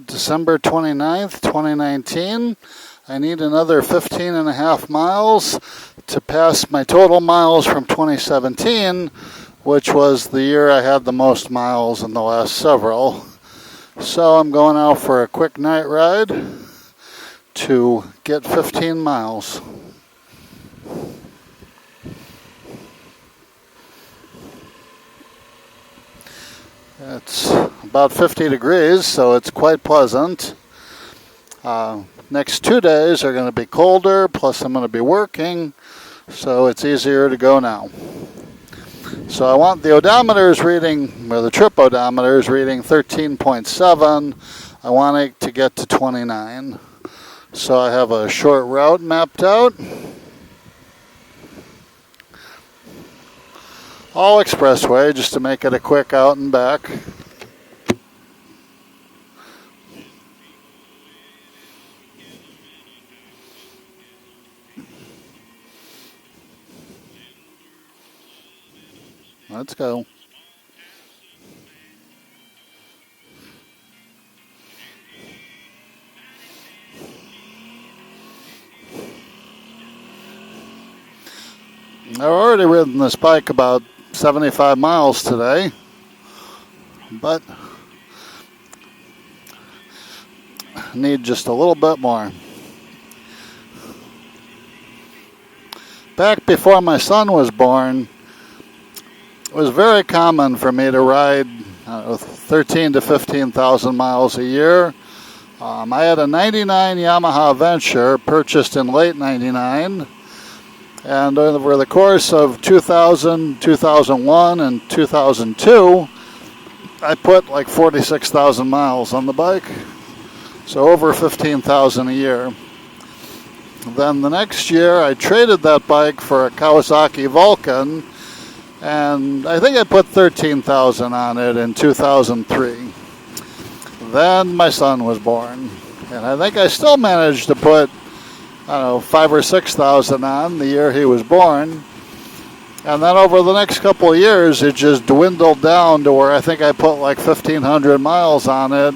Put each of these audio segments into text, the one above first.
December 29th, 2019. I need another 15 and a half miles to pass my total miles from 2017, which was the year I had the most miles in the last several. So I'm going out for a quick night ride to get 15 miles. It's about 50 degrees, so it's quite pleasant. Next 2 days are going to be colder, plus I'm going to be working, so it's easier to go now. So I want the odometer is reading, or the trip odometer is reading 13.7. I want it to get to 29. So I have a short route mapped out. All expressway, just to make it a quick out and back. Let's go. I've already ridden this bike about 75 miles today, but need just a little bit more. Back before my son was born, it was very common for me to ride 13 to 15,000 miles a year. I had a 99 Yamaha Venture purchased in late 99. And over the course of 2000, 2001, and 2002, I put like 46,000 miles on the bike. So over 15,000 a year. Then the next year, I traded that bike for a Kawasaki Vulcan, and I think I put 13,000 on it in 2003. Then my son was born, and I think I still managed to put 5,000 or 6,000 on the year he was born. And then over the next couple of years, it just dwindled down to where I think I put like 1,500 miles on it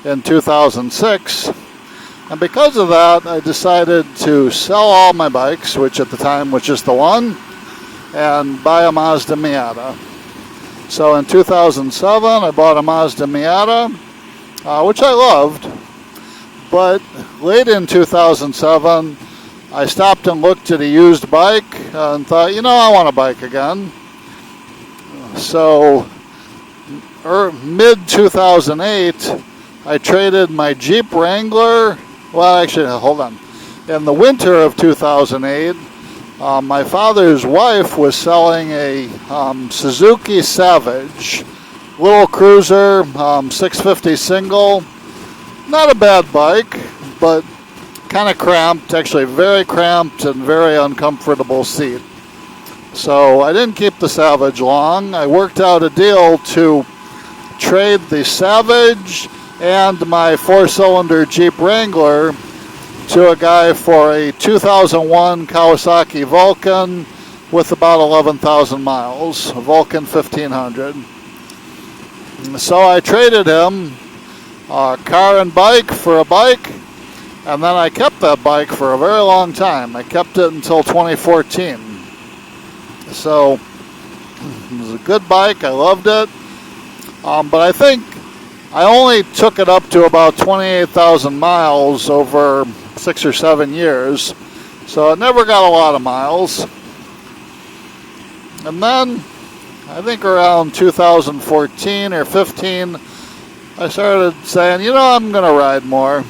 in 2006. And because of that, I decided to sell all my bikes, which at the time was just the one, and buy a Mazda Miata. So in 2007, I bought a Mazda Miata, which I loved. But late in 2007, I stopped and looked at a used bike and thought, I want a bike again. So mid-2008, I traded my Jeep Wrangler. Well, actually, hold on. In the winter of 2008, my father's wife was selling a Suzuki Savage, little cruiser, 650 single. Not a bad bike, but kind of cramped, actually very cramped and very uncomfortable seat. So I didn't keep the Savage long. I worked out a deal to trade the Savage and my 4-cylinder Jeep Wrangler to a guy for a 2001 Kawasaki Vulcan with about 11,000 miles, a Vulcan 1500. So I traded him a car and bike for a bike, and then I kept that bike for a very long time. I kept it until 2014. So it was a good bike. I loved it. But I think I only took it up to about 28,000 miles over 6 or 7 years. So it never got a lot of miles. And then I think around 2014 or 15, I started saying, I'm going to ride more.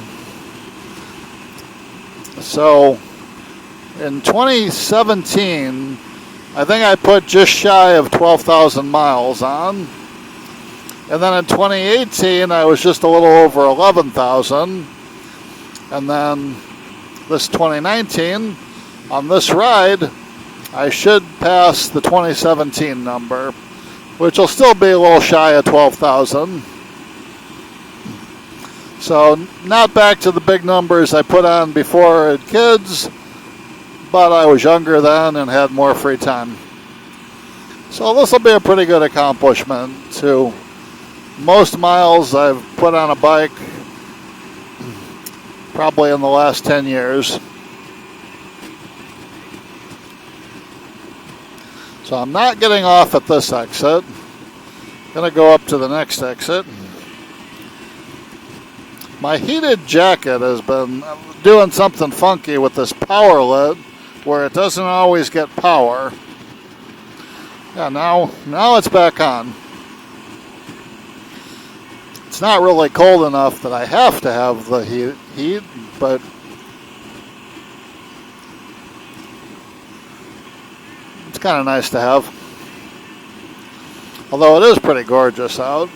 So in 2017, I think I put just shy of 12,000 miles on. And then in 2018, I was just a little over 11,000. And then this 2019, on this ride, I should pass the 2017 number, which will still be a little shy of 12,000. So not back to the big numbers I put on before I had kids, but I was younger then and had more free time. So this will be a pretty good accomplishment too. Most miles I've put on a bike probably in the last 10 years. So I'm not getting off at this exit. I'm going to go up to the next exit. My heated jacket has been doing something funky with this power lid where it doesn't always get power. Yeah, now it's back on. It's not really cold enough that I have to have the heat, but it's kind of nice to have. Although it is pretty gorgeous out.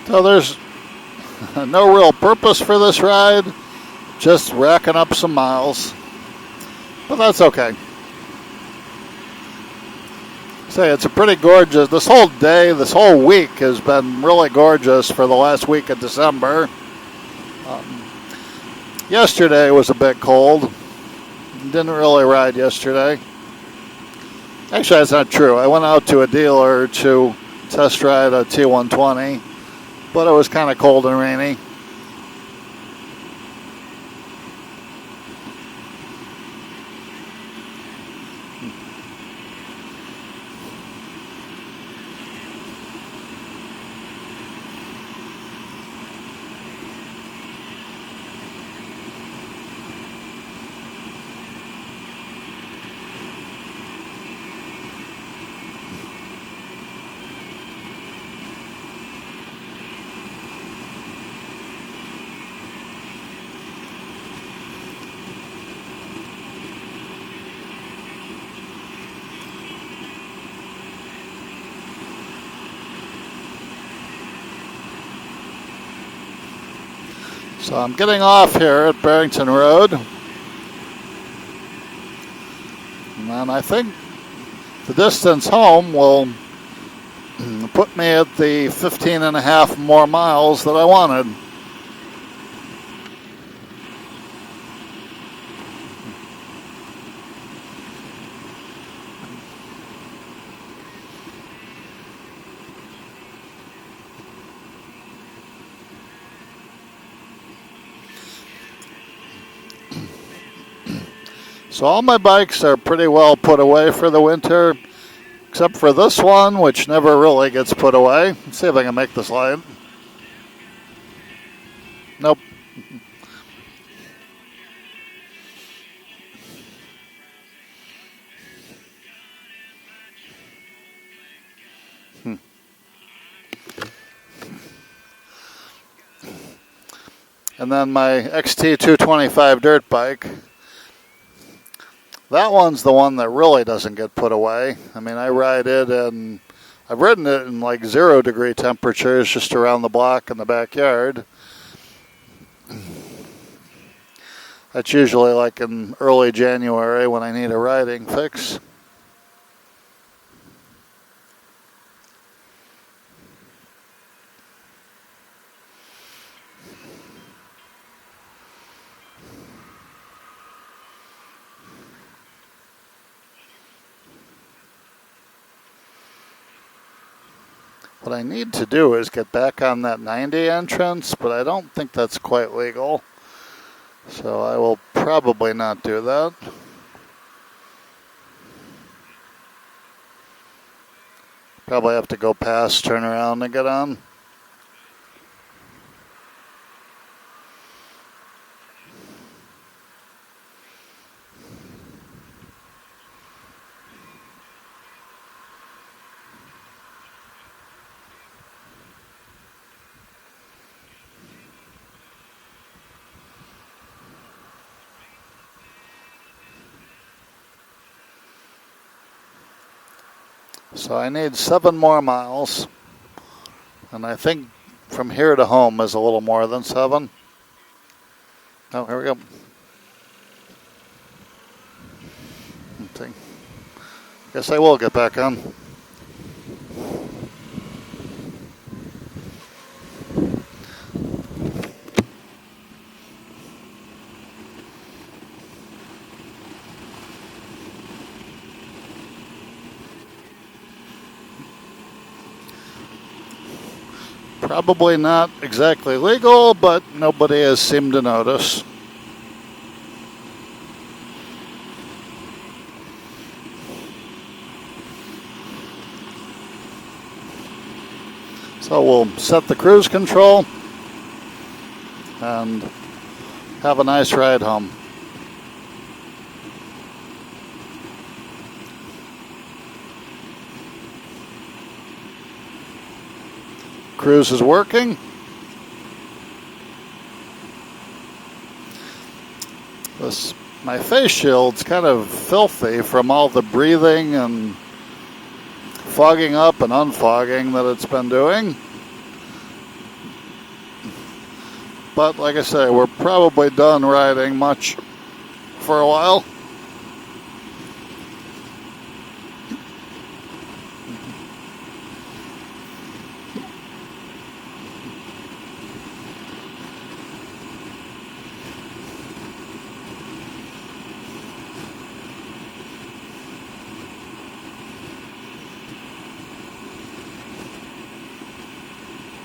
So there's no real purpose for this ride, just racking up some miles, but that's okay. Say it's a pretty gorgeous, this whole day, this whole week has been really gorgeous for the last week of December. Yesterday was a bit cold, didn't really ride yesterday. Actually, that's not true. I went out to a dealer to test ride a T120. But it was kind of cold and rainy. So I'm getting off here at Barrington Road. And I think the distance home will put me at the 15 and a half more miles that I wanted. So all my bikes are pretty well put away for the winter, except for this one, which never really gets put away. Let's see if I can make this light. Nope. And then my XT225 dirt bike. That one's the one that really doesn't get put away. I mean, I ride it and I've ridden it in like 0-degree temperatures just around the block in the backyard. That's usually like in early January when I need a riding fix. What I need to do is get back on that 90 entrance, but I don't think that's quite legal. So I will probably not do that. Probably have to go past, turn around, and get on. So I need 7 more miles, and I think from here to home is a little more than 7. Oh, here we go. Guess I will get back on. Probably not exactly legal, but nobody has seemed to notice. So we'll set the cruise control and have a nice ride home. Cruise is working. My face shield's kind of filthy from all the breathing and fogging up and unfogging that it's been doing. But like I say, we're probably done riding much for a while.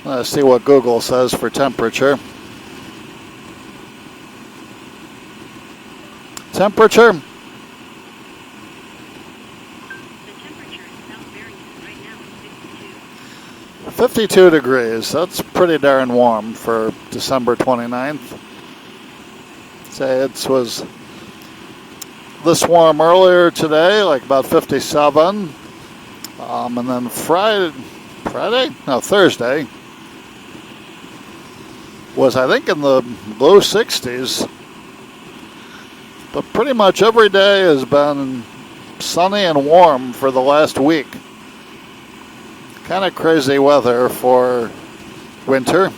Let's see what Google says for temperature. Temperature? The temperature is not very good right now. It's 52. 52 degrees. That's pretty darn warm for December 29th. Say it was this warm earlier today, like about 57. And then Thursday was, I think, in the low 60s. But pretty much every day has been sunny and warm for the last week. Kind of crazy weather for winter.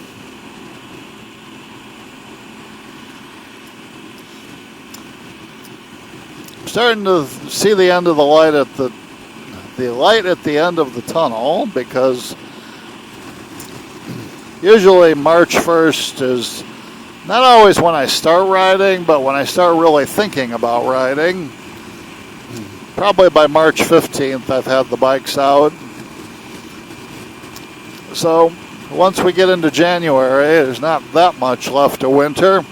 I'm starting to see the end of the light at the end of the tunnel, because usually March 1st is not always when I start riding, but when I start really thinking about riding. Probably by March 15th I've had the bikes out. So once we get into January, there's not that much left of winter.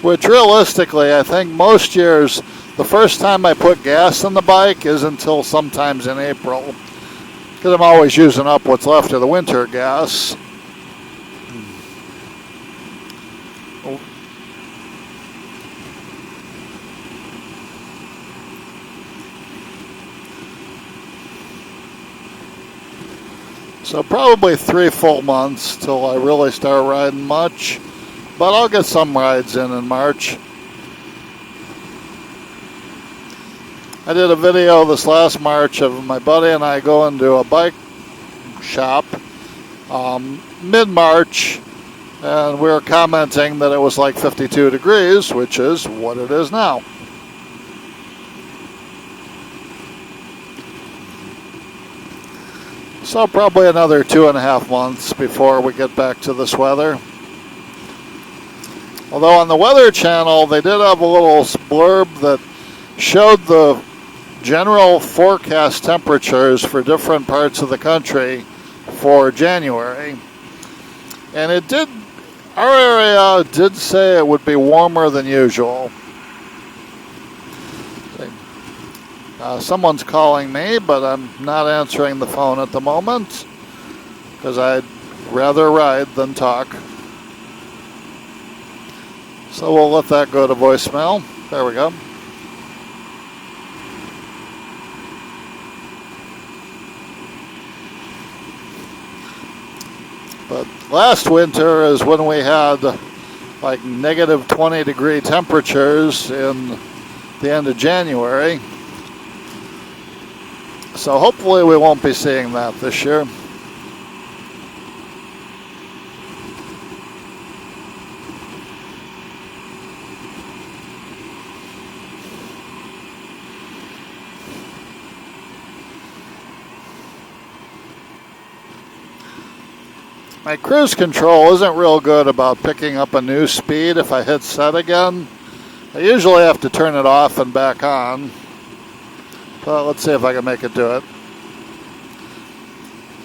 Which realistically, I think most years, the first time I put gas in the bike is until sometimes in April. Because I'm always using up what's left of the winter gas. So probably 3 full months till I really start riding much. But I'll get some rides in March. I did a video this last March of my buddy and I going to a bike shop mid-March, and we were commenting that it was like 52 degrees, which is what it is now. So probably another 2.5 months before we get back to this weather. Although on the Weather Channel, they did have a little blurb that showed the general forecast temperatures for different parts of the country for January. And our area did say it would be warmer than usual. Someone's calling me, but I'm not answering the phone at the moment because I'd rather ride than talk. So we'll let that go to voicemail. There we go. But last winter is when we had like negative 20 degree temperatures in the end of January. So hopefully we won't be seeing that this year. My cruise control isn't real good about picking up a new speed if I hit set again. I usually have to turn it off and back on. But let's see if I can make it do it.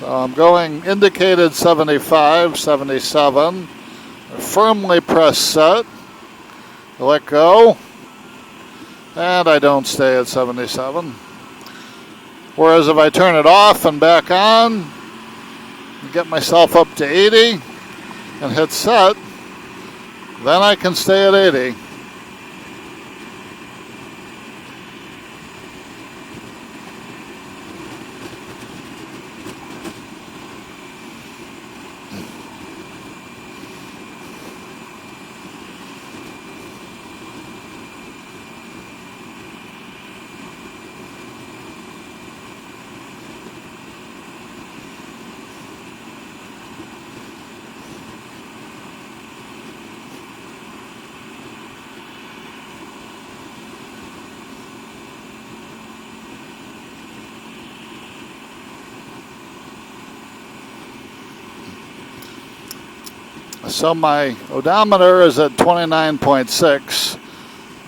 I'm going indicated 75, 77. Firmly press set. Let go. And I don't stay at 77. Whereas if I turn it off and back on, get myself up to 80 and hit set, then I can stay at 80. So my odometer is at 29.6.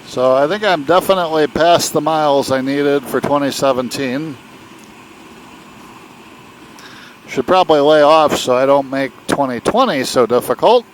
So I think I'm definitely past the miles I needed for 2017. Should probably lay off so I don't make 2020 so difficult.